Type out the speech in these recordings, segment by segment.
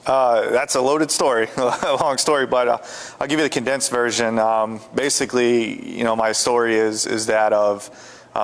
That's a loaded story, a long story, but I'll give you the condensed version. Basically, my story is that of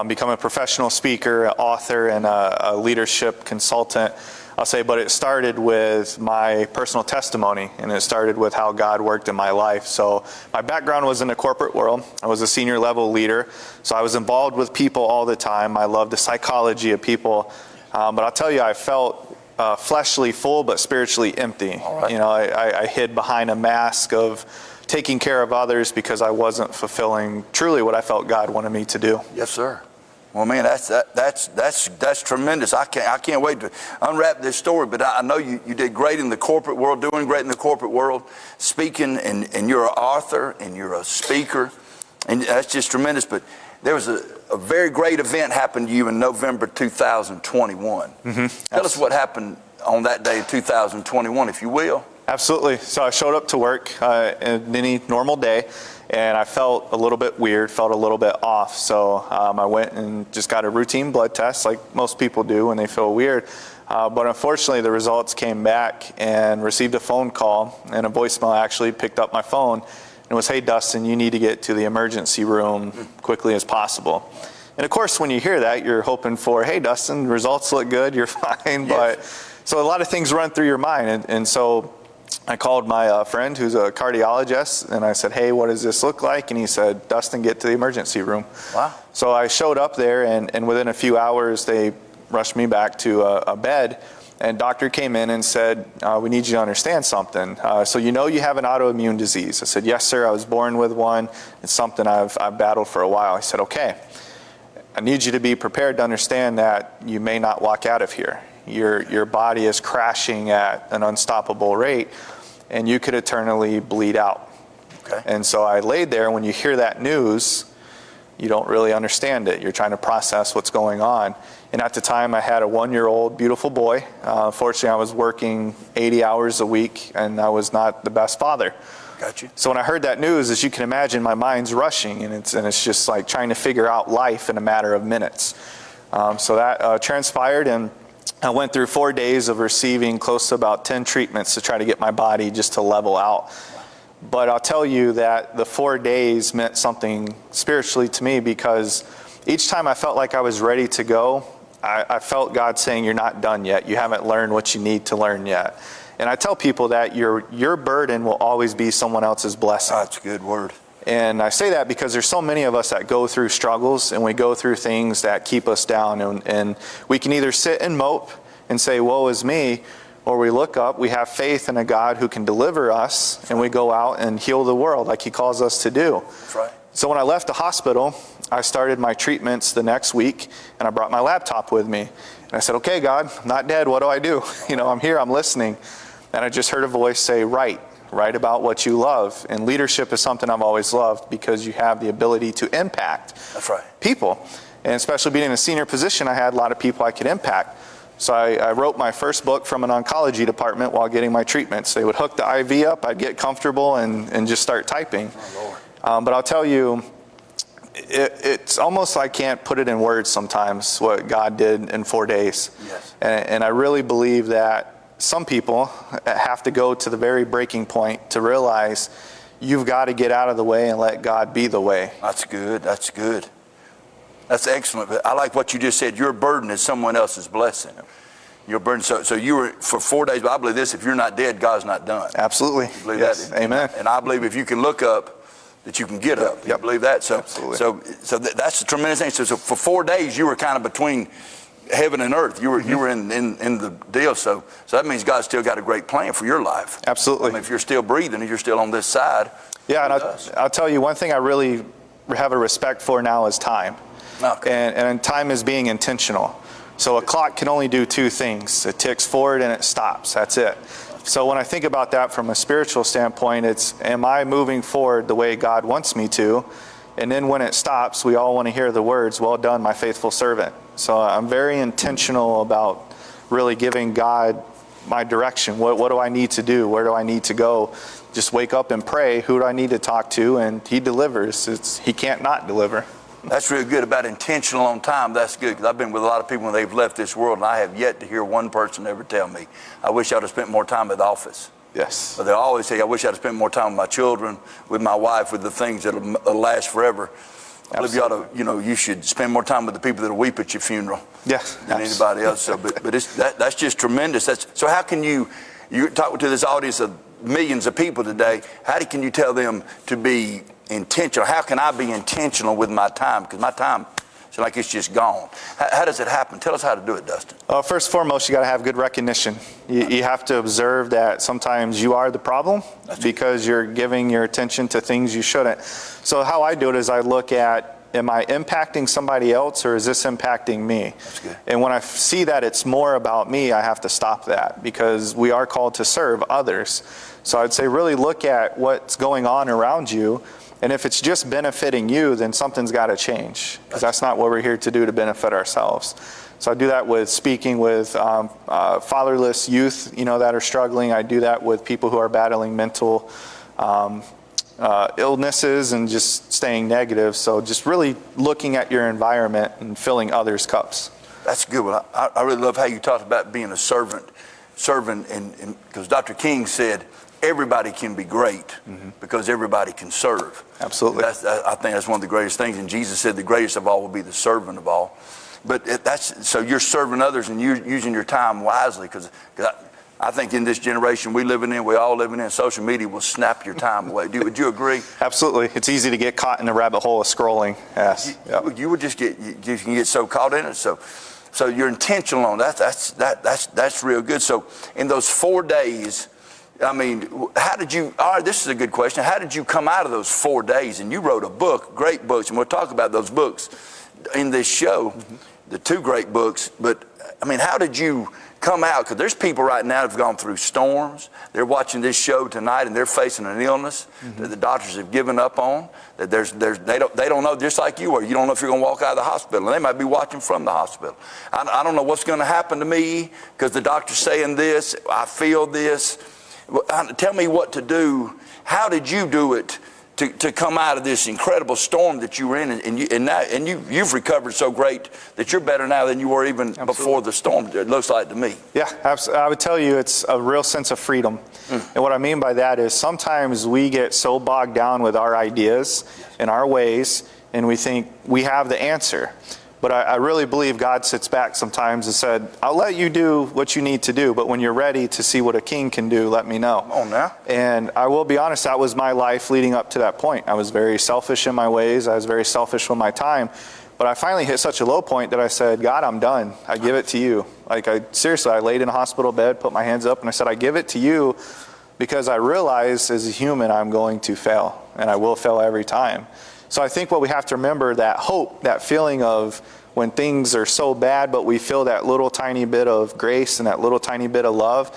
becoming a professional speaker, an author, and a leadership consultant. I'll say, but it started with my personal testimony, and it started with how God worked in my life. So my background was in the corporate world. I was a senior level leader, so I was involved with people all the time. I loved the psychology of people, but I'll tell you, I felt fleshly full, but spiritually empty. All right. I hid behind a mask of taking care of others because I wasn't fulfilling truly what I felt God wanted me to do. Yes, sir. Well, man, that's tremendous. I can't wait to unwrap this story. But I know you did great in the corporate world, doing great in the corporate world, speaking, and you're an author and you're a speaker, and that's just tremendous. But there was a very great event happened to you in November 2021. Tell us what happened on that day of 2021, if you will. Absolutely. So I showed up to work in any normal day, and I felt a little bit weird, felt a little bit off. So I went and just got a routine blood test like most people do when they feel weird. But unfortunately, the results came back, and received a phone call, and a voicemail actually picked up my phone. And it was, "Hey, Dustin, you need to get to the emergency room quickly as possible." And of course, when you hear that, you're hoping for, "Hey, Dustin, results look good, you're fine." Yes. But so a lot of things run through your mind. And so I called my friend who's a cardiologist, and I said, "Hey, what does this look like?" And he said, "Dustin, get to the emergency room." Wow. So I showed up there, and within a few hours, they rushed me back to a bed. And doctor came in and said, "We need you to understand something. So you have an autoimmune disease." I said, "Yes, sir. I was born with one. It's something I've battled for a while." He said, "Okay. I need you to be prepared to understand that you may not walk out of here. Your body is crashing at an unstoppable rate, and you could eternally bleed out." Okay. And so I laid there. When you hear that news, you don't really understand it. You're trying to process what's going on. And at the time, I had a 1-year-old beautiful boy. Fortunately, I was working 80 hours a week, and I was not the best father. Got you. So when I heard that news, as you can imagine, my mind's rushing, and it's just like trying to figure out life in a matter of minutes. So that transpired, and I went through 4 days of receiving close to about 10 treatments to try to get my body just to level out. But I'll tell you that the 4 days meant something spiritually to me, because each time I felt like I was ready to go, I felt God saying, "You're not done yet. You haven't learned what you need to learn yet." And I tell people that your burden will always be someone else's blessing. That's a good word. And I say that because there's so many of us that go through struggles, and we go through things that keep us down. And we can either sit and mope and say, "Woe is me," or we look up, we have faith in a God who can deliver us, and we go out and heal the world like he calls us to do. That's right. So when I left the hospital, I started my treatments the next week, and I brought my laptop with me. And I said, "Okay, God, I'm not dead. What do I do? I'm here, I'm listening." And I just heard a voice say, write about what you love. And leadership is something I've always loved, because you have the ability to impact That's right. people. And especially being in a senior position, I had a lot of people I could impact. So I wrote my first book from an oncology department while getting my treatments. They would hook the IV up, I'd get comfortable and just start typing. Oh, Lord. But I'll tell you, it's almost I can't put it in words sometimes what God did in 4 days. Yes. And I really believe that some people have to go to the very breaking point to realize you've got to get out of the way and let God be the way. That's good. That's good. That's excellent. But I like what you just said. Your burden is someone else's blessing. Your burden. So you were for 4 days. But I believe this: if you're not dead, God's not done. Absolutely. You believe yes. that? Amen. And I believe if you can look up, that you can get up. You believe that? So, Absolutely. So that's a tremendous thing. So for 4 days, you were kind of between heaven and earth. You were in the deal. So that means God's still got a great plan for your life. Absolutely. I mean, if you're still breathing and you're still on this side. Yeah, and I'll tell you one thing I really have a respect for now is time. Okay. And time is being intentional. So a clock can only do two things. It ticks forward and it stops. That's it. So when I think about that from a spiritual standpoint, it's, am I moving forward the way God wants me to? And then when it stops, we all want to hear the words, "Well done, my faithful servant." So I'm very intentional about really giving God my direction. What do I need to do? Where do I need to go? Just wake up and pray. Who do I need to talk to? And he delivers. He can't not deliver. That's really good about intentional on time. That's good, because I've been with a lot of people when they've left this world, and I have yet to hear one person ever tell me, I wish I'd have spent more time at the office. Yes. But they always say, I wish I'd have spent more time with my children, with my wife, with the things that'll last forever. I believe you ought to, you should spend more time with the people that'll weep at your funeral. Yes. Than anybody else. So, but that's just tremendous. So how can you're talking to this audience of millions of people today, can you tell them to be intentional? How can I be intentional with my time? Because my time seems like it's just gone. How does it happen? Tell us how to do it, Dustin. First and foremost, you got to have good recognition. You have to observe that sometimes you are the problem because you're giving your attention to things you shouldn't. So how I do it is I look at, am I impacting somebody else, or is this impacting me? That's good. And when I see that it's more about me, I have to stop that, because we are called to serve others. So I'd say really look at what's going on around you, and if it's just benefiting you, then something's got to change, because that's not what we're here to do, to benefit ourselves. So I do that with speaking with fatherless youth, that are struggling. I do that with people who are battling mental illnesses and just staying negative. So just really looking at your environment and filling others' cups. That's a good one. I really love how you talked about being a servant, and because Dr. King said everybody can be great because everybody can serve. Absolutely. I think that's one of the greatest things. And Jesus said the greatest of all will be the servant of all. But so you're serving others and you're using your time wisely, because I think in this generation we all living in, social media will snap your time away. Would you agree? Absolutely. It's easy to get caught in the rabbit hole of scrolling. Yes. You would you can get so caught in it. So you're intentional on that. That's real good. So in those 4 days, I mean, this is a good question. How did you come out of those 4 days? And you wrote a book, great books, and we'll talk about those books in this show, the 2 great books. But I mean, how did you come out? Because there's people right now that have gone through storms. They're watching this show tonight and they're facing an illness that the doctors have given up on. That they don't know, just like you are. You don't know if you're going to walk out of the hospital. And they might be watching from the hospital. I don't know what's going to happen to me because the doctor's saying this. I feel this. Tell me what to do. How did you do it to come out of this incredible storm that you were in, and you've recovered so great that you're better now than you were even before the storm, it looks like to me. Yeah, absolutely. I would tell you it's a real sense of freedom. And what I mean by that is sometimes we get so bogged down with our ideas and our ways, and we think we have the answer. But I really believe God sits back sometimes and said, I'll let you do what you need to do, but when you're ready to see what a king can do, let me know. Come on now. And I will be honest, that was my life leading up to that point. I was very selfish in my ways. I was very selfish with my time. But I finally hit such a low point that I said, God, I'm done. I give it to you. Seriously, I laid in a hospital bed, put my hands up, and I said, I give it to you because I realize as a human I'm going to fail, and I will fail every time. So I think what we have to remember, that hope, that feeling of when things are so bad, but we feel that little tiny bit of grace and that little tiny bit of love,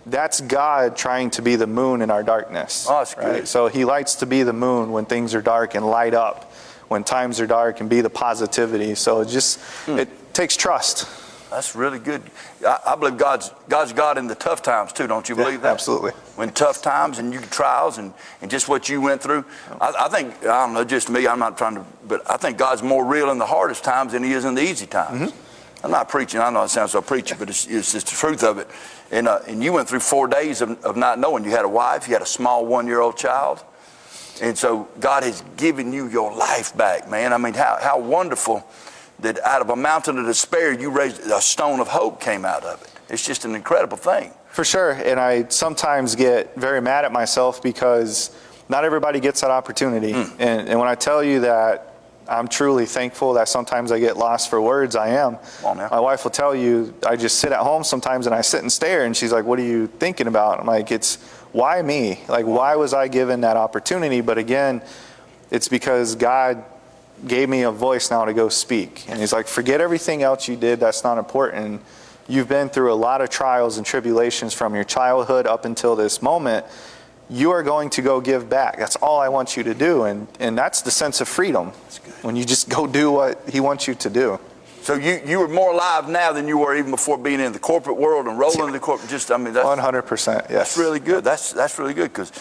that's God trying to be the moon in our darkness. Oh, that's good. So he likes to be the moon when things are dark and light up when times are dark and be the positivity. So it takes trust. That's really good. I believe God's God in the tough times too. Don't you believe that? Absolutely. When tough times and trials and just what you went through, I think, I don't know, just me, I'm not trying to, but I think God's more real in the hardest times than he is in the easy times. I'm not preaching. I know it sounds so preachy, but it's just the truth of it. And you went through 4 days of not knowing. You had a wife, you had a small 1-year-old child. And so God has given you your life back, man. I mean, how wonderful that out of a mountain of despair, you raised a stone of hope came out of it. It's just an incredible thing. For sure. And I sometimes get very mad at myself because not everybody gets that opportunity. And when I tell you that I'm truly thankful that sometimes I get lost for words, I am. My wife will tell you, I just sit at home sometimes and I sit and stare, and she's like, what are you thinking about? I'm like, it's why me? Like, why was I given that opportunity? But again, it's because God gave me a voice now to go speak. And he's like, forget everything else you did. That's not important. You've been through a lot of trials and tribulations from your childhood up until this moment. You are going to go give back. That's all I want you to do. And that's the sense of freedom. When you just go do what he wants you to do. So you were more alive now than you were even before being in the corporate world and rolling in the corporate. Just, I mean, that's 100%. Yes. That's really good. That's really good, because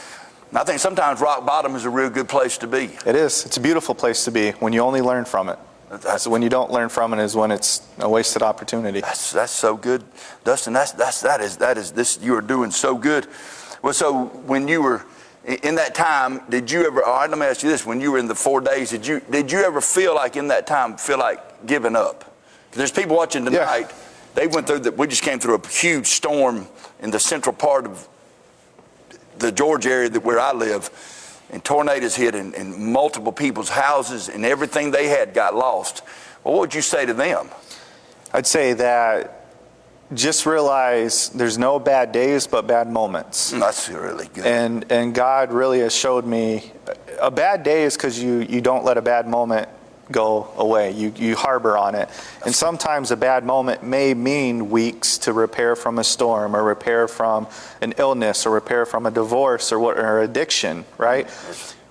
And I think sometimes rock bottom is a real good place to be. It is. It's a beautiful place to be when you only learn from it. That's when you don't learn from it is when it's a wasted opportunity. That's so good, Dustin. That is this. You are doing so good. Well, so when you were in that time, did you ever? All right, let me ask you this: when you were in the 4 days, did you ever feel like in that time giving up? 'Cause there's people watching tonight. Yeah. They went through we just came through a huge storm in the central part of the Georgia area where I live. And tornadoes hit and multiple people's houses and everything they had got lost. Well, what would you say to them? I'd say that just realize there's no bad days but bad moments. That's really good. And God really has showed me a bad day is because you don't let a bad moment go away. You harbor on it. And sometimes a bad moment may mean weeks to repair from a storm or repair from an illness or repair from a divorce or addiction, right?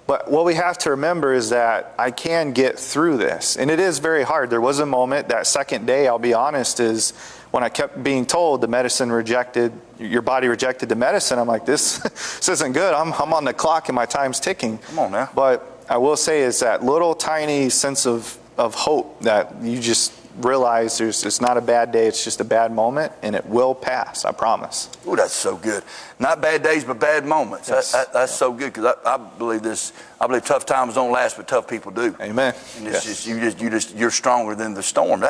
But what we have to remember is that I can get through this. And it is very hard. There was a moment, that second day, I'll be honest, is when I kept being told your body rejected the medicine. I'm like, this isn't good. I'm on the clock and my time's ticking. Come on now. But I will say is that little tiny sense of hope that you just realize it's not a bad day, it's just a bad moment, and it will pass, I promise. Ooh, that's so good. Not bad days, but bad moments. Yes. That's so good, because I believe this. I believe tough times don't last, but tough people do. Amen. And it's you're stronger than the storm.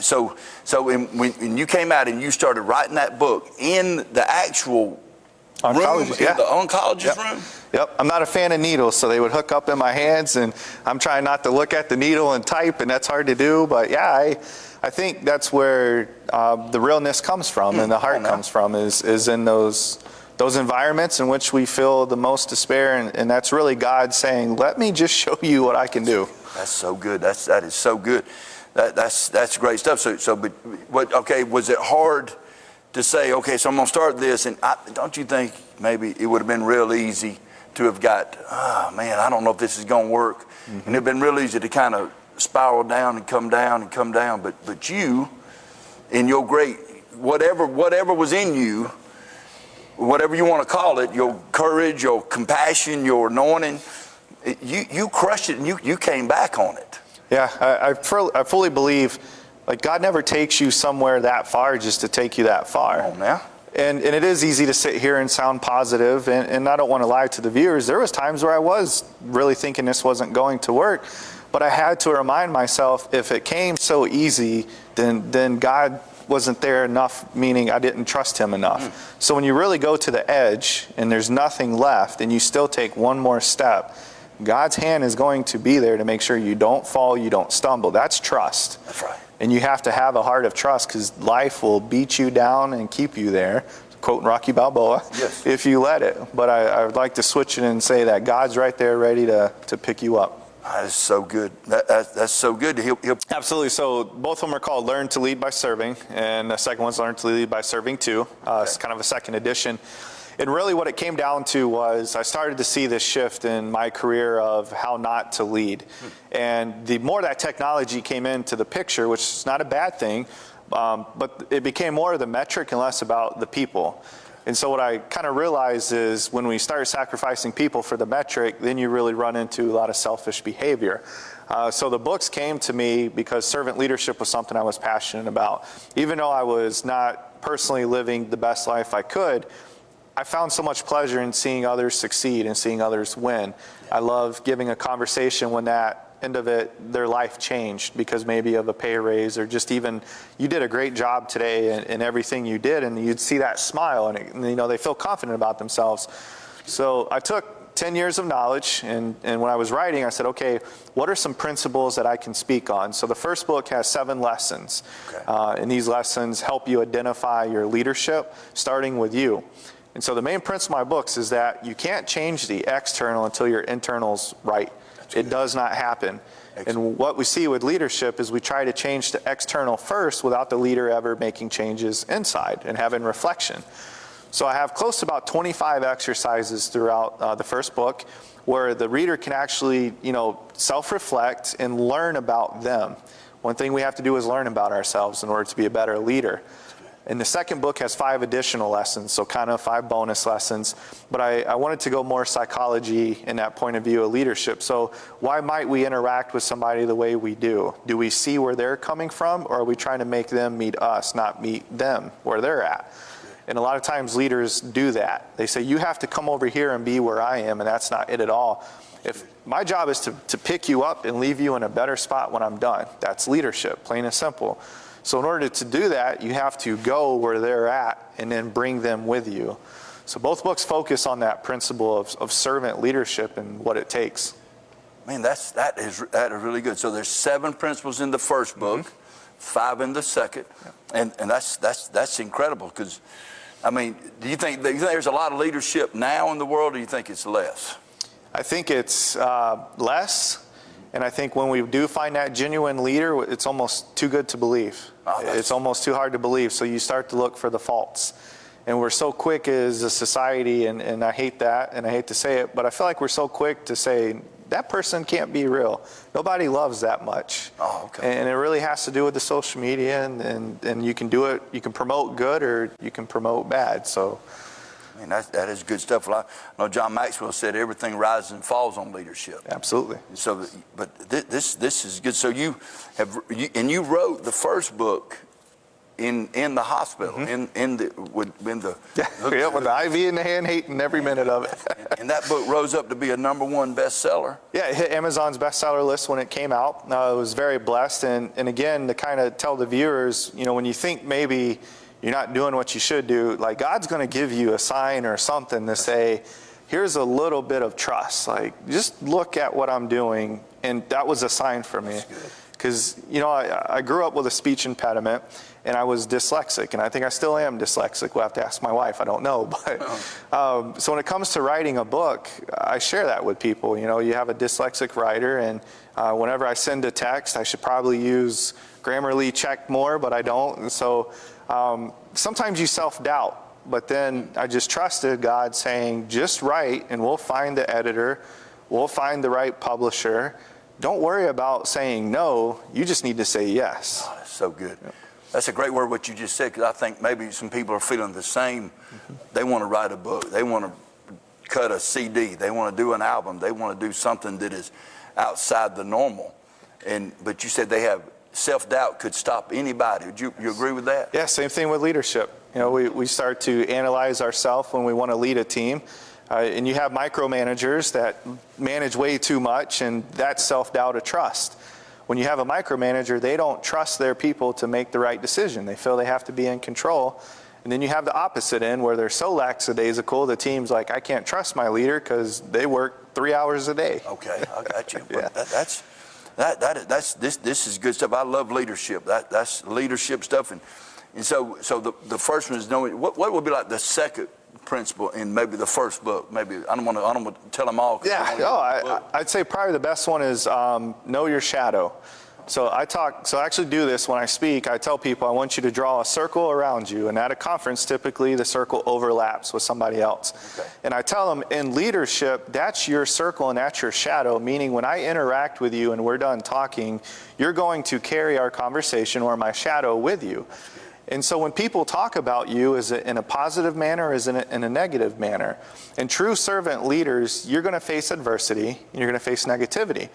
So when you came out and you started writing that book in the actual oncologist, room, in the oncologist room? Yep. I'm not a fan of needles, so they would hook up in my hands, and I'm trying not to look at the needle and type, and that's hard to do. But yeah, I think that's where the realness comes from and the heart comes from is in those environments in which we feel the most despair, and that's really God saying, let me just show you what I can do. That's so good. That is so good. That's great stuff. But was it hard to say, okay, so I'm going to start this, and don't you think maybe it would have been real easy to have got, oh man, I don't know if this is going to work. Mm-hmm. And it'd been real easy to kind of spiral down and come down and come down. But you, in your great, whatever was in you, whatever you want to call it, your courage, your compassion, your anointing, you crushed it and you came back on it. Yeah, I fully believe, like, God never takes you somewhere that far just to take you that far. Oh, man. And it is easy to sit here and sound positive, and I don't want to lie to the viewers. There was times where I was really thinking this wasn't going to work, but I had to remind myself, if it came so easy, then God wasn't there enough, meaning I didn't trust him enough. So when you really go to the edge and there's nothing left and you still take one more step, God's hand is going to be there to make sure you don't fall, you don't stumble. That's trust. That's right. And you have to have a heart of trust, because life will beat you down and keep you there, quoting Rocky Balboa, yes, if you let it. But I would like to switch it and say that God's right there ready to pick you up. That is so good. That's so good. He'll Absolutely. So both of them are called Learn to Lead by Serving, and the second one's Learn to Lead by Serving too. It's kind of a second edition. And really what it came down to was I started to see this shift in my career of how not to lead. And the more that technology came into the picture, which is not a bad thing, but it became more of the metric and less about the people. And so what I kind of realized is when we start sacrificing people for the metric, then you really run into a lot of selfish behavior. So the books came to me because servant leadership was something I was passionate about. Even though I was not personally living the best life I could, I found so much pleasure in seeing others succeed and seeing others win. I love giving a conversation when that end of it, their life changed because maybe of a pay raise, or just even, you did a great job today in everything you did, and you'd see that smile, and they feel confident about themselves. So I took 10 years of knowledge, and when I was writing, I said, okay, what are some principles that I can speak on? So the first book has 7 lessons, and these lessons help you identify your leadership, starting with you. And so the main principle of my books is that you can't change the external until your internal's right. It does not happen. Excellent. And what we see with leadership is we try to change the external first without the leader ever making changes inside and having reflection. So I have close to about 25 exercises throughout the first book where the reader can actually, self-reflect and learn about them. One thing we have to do is learn about ourselves in order to be a better leader. And the second book has 5 additional lessons, so kind of 5 bonus lessons. But I wanted to go more psychology in that point of view of leadership. So why might we interact with somebody the way we do? Do we see where they're coming from, or are we trying to make them meet us, not meet them where they're at? And a lot of times leaders do that. They say, you have to come over here and be where I am, and that's not it at all. If my job is to pick you up and leave you in a better spot when I'm done. That's leadership, plain and simple. So in order to do that, you have to go where they're at and then bring them with you. So both books focus on that principle of servant leadership and what it takes. Man, that is really good. So there's 7 principles in the first book, 5 in the second, and that's incredible. Because, I mean, do you think there's a lot of leadership now in the world, or do you think it's less? I think it's less. And I think when we do find that genuine leader, it's almost too good to believe. It's almost too hard to believe. So you start to look for the faults. And we're so quick as a society, and I hate that, and I hate to say it, but I feel like we're so quick to say, that person can't be real. Nobody loves that much. Oh, okay. And it really has to do with the social media, and you can do it, you can promote good or you can promote bad. So. I mean, that is good stuff. Well, I know John Maxwell said everything rises and falls on leadership. Absolutely. So, but this is good. So you wrote the first book in the hospital, with the IV in the hand, hating every minute of it. And that book rose up to be a #1 bestseller. Yeah, it hit Amazon's bestseller list when it came out. I was very blessed, and again, to kind of tell the viewers, when you think maybe you're not doing what you should do, like God's going to give you a sign or something to say, here's a little bit of trust. Like, just look at what I'm doing. And that was a sign for me. Because, I grew up with a speech impediment, and I was dyslexic. And I think I still am dyslexic. We'll have to ask my wife. I don't know. But so when it comes to writing a book, I share that with people. You have a dyslexic writer, and whenever I send a text, I should probably use Grammarly check more, but I don't. And so sometimes you self-doubt, but then I just trusted God saying, just write and we'll find the editor, we'll find the right publisher. Don't worry about saying no, you just need to say yes. Oh, that's so good. Yep. That's a great word what you just said, because I think maybe some people are feeling the same. They want to write a book, they want to cut a CD, they want to do an album, they want to do something that is outside the normal. But you said they have self-doubt could stop anybody. Would you agree with that? Yeah, same thing with leadership. We start to analyze ourselves when we want to lead a team. And you have micromanagers that manage way too much, and that's self-doubt of trust. When you have a micromanager, they don't trust their people to make the right decision. They feel they have to be in control. And then you have the opposite end where they're so lackadaisical, the team's like, I can't trust my leader because they work 3 hours a day. Okay, I got you. Yeah. This is good stuff. I love leadership. That's leadership stuff. And so the first one is knowing what would be like the second principle in maybe the first book. Maybe I don't want to tell them all. Yeah, I'd say probably the best one is know your shadow. So I actually do this when I speak. I tell people I want you to draw a circle around you, and at a conference, typically the circle overlaps with somebody else. Okay. And I tell them in leadership, that's your circle and that's your shadow, meaning when I interact with you and we're done talking, you're going to carry our conversation or my shadow with you. And so when people talk about you, is it in a positive manner or is it in a negative manner? And true servant leaders, you're going to face adversity and you're going to face negativity.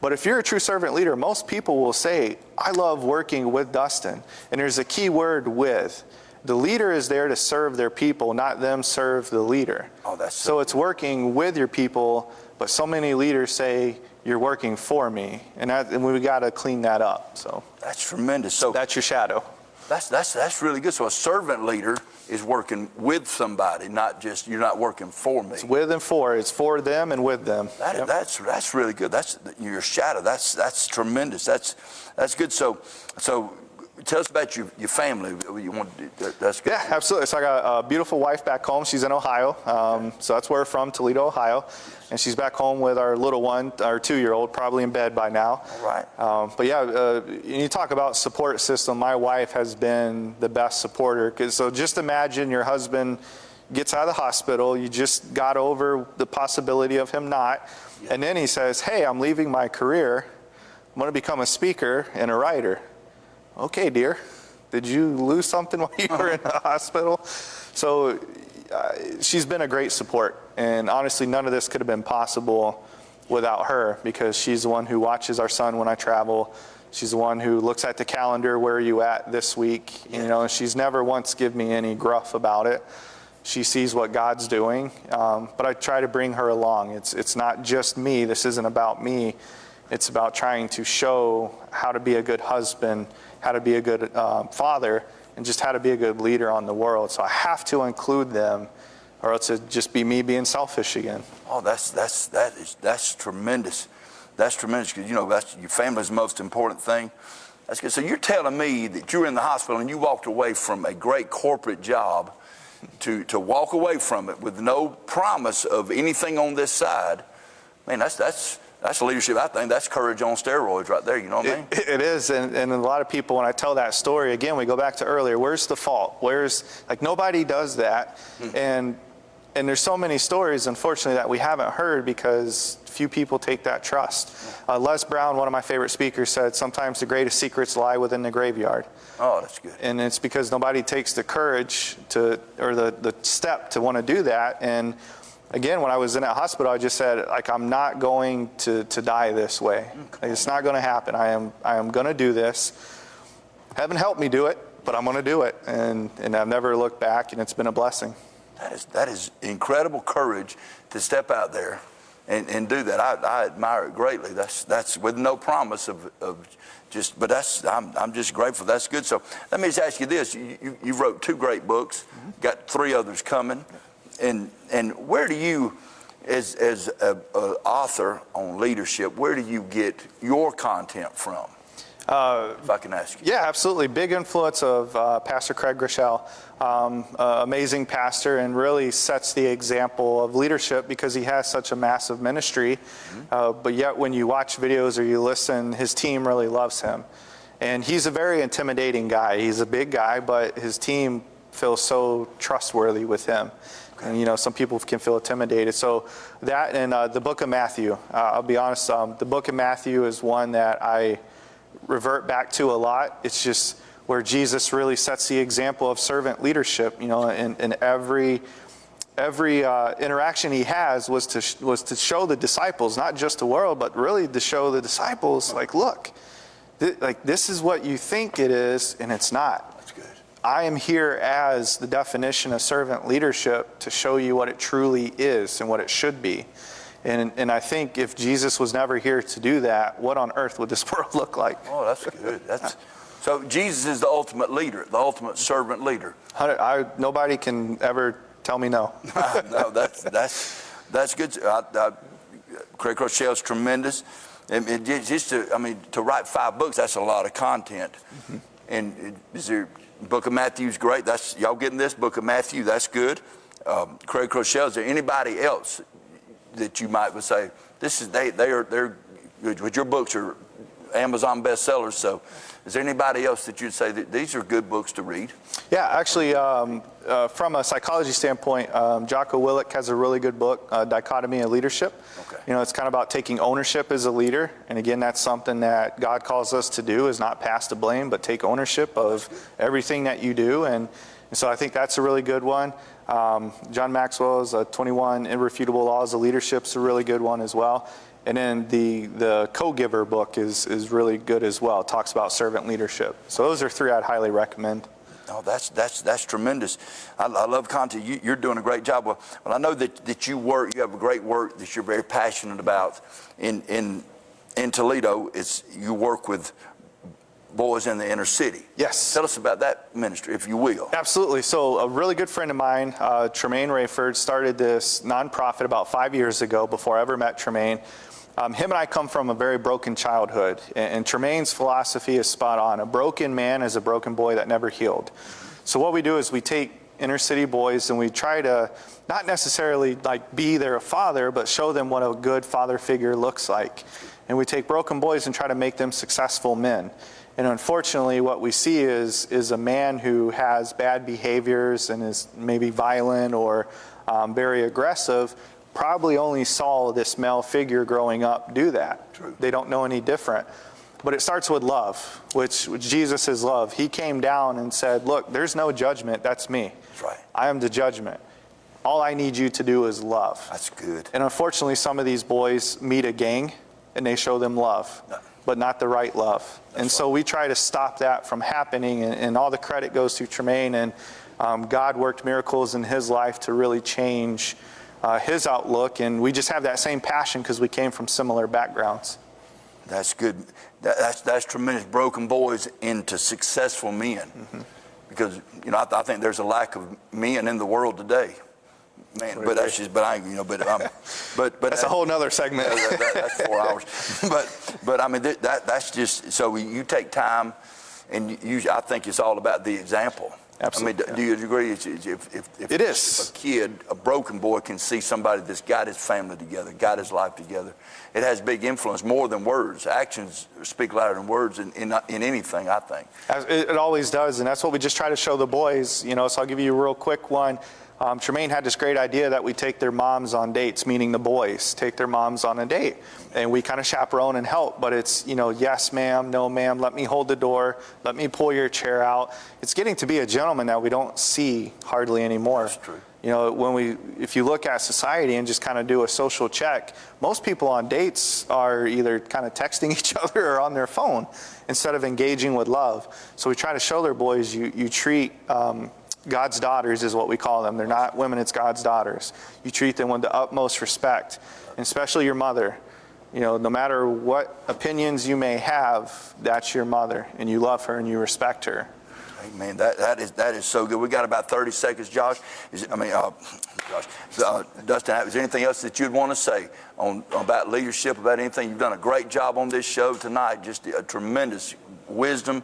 But if you're a true servant leader, most people will say, I love working with Dustin. And there's a key word, with. The leader is there to serve their people, not them serve the leader. Oh, that's so it's working with your people, but so many leaders say, you're working for me. And we got to clean that up. So that's tremendous. So that's your shadow. That's really good. So a servant leader is working with somebody, not just, you're not working for me. It's with and for. It's for them and with them. That's really good. That's your shadow. That's tremendous. That's good. So tell us about your family. You want to do, that's good. Yeah, absolutely. So I got a beautiful wife back home. She's in Ohio. So that's where we're from, Toledo, Ohio. And she's back home with our little one, our 2-year-old, probably in bed by now. All right. But yeah, you talk about support system. My wife has been the best supporter. So just imagine your husband gets out of the hospital. You just got over the possibility of him not. Yeah. And then he says, hey, I'm leaving my career. I'm going to become a speaker and a writer. Okay, dear. did you lose something while you were in the hospital? So she's been a great support. And honestly, none of this could have been possible without her, because she's the one who watches our son when I travel. She's the one who looks at the calendar, where are you at this week? You know, and she's never once given me any gruff about it. She sees what God's doing, but I try to bring her along. It's not just me. This isn't about me. It's about trying to show how to be a good husband, how to be a good father, and just how to be a good leader on the world. So I have to include them, or else it'd just be me being selfish again. Oh, that's tremendous. That's tremendous, because, you know, that's, your family's the most important thing. That's good. So you're telling me that you were in the hospital and you walked away from a great corporate job to walk away from it with no promise of anything on this side. Man, that's leadership. I think that's courage on steroids right there. You know what I mean? It is, and a lot of people, when I tell that story, again, we go back to earlier, where's the fault? Like, nobody does that. And there's so many stories, unfortunately, that we haven't heard because few people take that trust. Les Brown, one of my favorite speakers, said sometimes the greatest secrets lie within the graveyard. Oh, that's good. And it's because nobody takes the courage or the step to want to do that. And again, when I was in that hospital, I just said, like, I'm not going to die this way. Like, it's not going to happen. I am going to do this. Heaven helped me do it, but I'm going to do it. And I've never looked back, and it's been a blessing. That is incredible courage to step out there and do that. I admire it greatly. That's with no promise of just, but I'm just grateful. That's good. So let me just ask you this: you wrote 2 great books, got 3 others coming, and where do you, as an author on leadership, where do you get your content from? If I can ask you. Yeah, absolutely. Big influence of Pastor Craig Groeschel, amazing pastor, and really sets the example of leadership because he has such a massive ministry. But yet when you watch videos or you listen, his team really loves him. And he's a very intimidating guy. He's a big guy, but his team feels so trustworthy with him. And, you know, some people can feel intimidated. So that and the book of Matthew, I'll be honest, the book of Matthew is one that I revert back to a lot. It's just where Jesus really sets the example of servant leadership. You know, in every interaction he has was to show the disciples, not just the world, but really to show the disciples, like, look, this is what you think it is, and it's not. That's good. I am here as the definition of servant leadership to show you what it truly is and what it should be. And I think if Jesus was never here to do that, what on earth would this world look like? Oh, that's good. So Jesus is the ultimate leader, the ultimate servant leader. Nobody can ever tell me no. No, that's good. Craig Groeschel is tremendous. And just to write 5 books, that's a lot of content. And is there Book of Matthew is great. That's y'all getting this Book of Matthew. That's good. Craig Groeschel. Is there anybody else that you might would say they're good? But your books are Amazon bestsellers. So, is there anybody else that you'd say that these are good books to read? Yeah, actually, from a psychology standpoint, Jocko Willink has a really good book, Dichotomy of Leadership. Okay. You know, it's kind of about taking ownership as a leader. And again, that's something that God calls us to do, is not pass the blame, but take ownership of everything that you do. And so I think that's a really good one. John Maxwell's 21 Irrefutable Laws of Leadership is a really good one as well. And then the Co-Giver book is really good as well. It talks about servant leadership. So those are 3 I'd highly recommend. Oh, that's tremendous. I love content. You're doing a great job. Well, I know that you have a great work that you're very passionate about in Toledo. You work with boys in the inner city. Yes. Tell us about that ministry, if you will. Absolutely. So a really good friend of mine, Tremaine Rayford, started this nonprofit about 5 years ago before I ever met Tremaine. Him and I come from a very broken childhood, and Tremaine's philosophy is spot on. A broken man is a broken boy that never healed. So what we do is we take inner city boys and we try to not necessarily like be their father, but show them what a good father figure looks like. And we take broken boys and try to make them successful men. And unfortunately, what we see is a man who has bad behaviors and is maybe violent or very aggressive, probably only saw this male figure growing up do that. True. They don't know any different. But it starts with love, which Jesus is love. He came down and said, look, there's no judgment. That's me. That's right. I am the judgment. All I need you to do is love. That's good. And unfortunately, some of these boys meet a gang and they show them love, but not the right love. And so we try to stop that from happening, and all the credit goes to Tremaine, and God worked miracles in his life to really change his outlook, and we just have that same passion because we came from similar backgrounds. That's good. That's tremendous. Broken boys into successful men. Mm-hmm. Because, you know, I think there's a lack of men in the world today. Man, but that's just, but I, you know, but That's a whole nother segment. That's 4 hours. But I mean, that's just, so you take time, and I think it's all about the example. Absolutely. I mean, do you agree? If It is. If a kid, a broken boy, can see somebody that's got his family together, got his life together, it has big influence, more than words. Actions speak louder than words in anything, I think. It always does, and that's what we just try to show the boys. You know, so I'll give you a real quick one. Tremaine had this great idea that we take their moms on dates, meaning the boys take their moms on a date. And we kind of chaperone and help, but it's, you know, yes, ma'am, no, ma'am, let me hold the door, let me pull your chair out. It's getting to be a gentleman that we don't see hardly anymore. That's true. You know, if you look at society and just kind of do a social check, most people on dates are either kind of texting each other or on their phone instead of engaging with love. So we try to show their boys you treat God's daughters is what we call them. They're not women, it's God's daughters. You treat them with the utmost respect, and especially your mother. You know, no matter what opinions you may have, that's your mother, and you love her and you respect her. Amen. That is so good. We got about 30 seconds, Josh. Dustin, is there anything else that you'd want to say about leadership, about anything? You've done a great job on this show tonight, just a tremendous wisdom.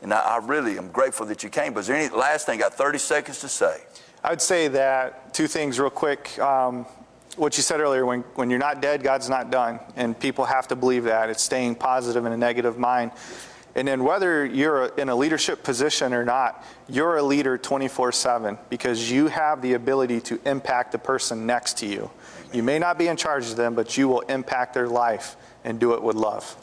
And I really am grateful that you came. But is there any last thing? Got 30 seconds to say. I'd say that two things real quick. What you said earlier, when you're not dead, God's not done. And people have to believe that. It's staying positive in a negative mind. And then whether you're in a leadership position or not, you're a leader 24/7 because you have the ability to impact the person next to you. You may not be in charge of them, but you will impact their life and do it with love.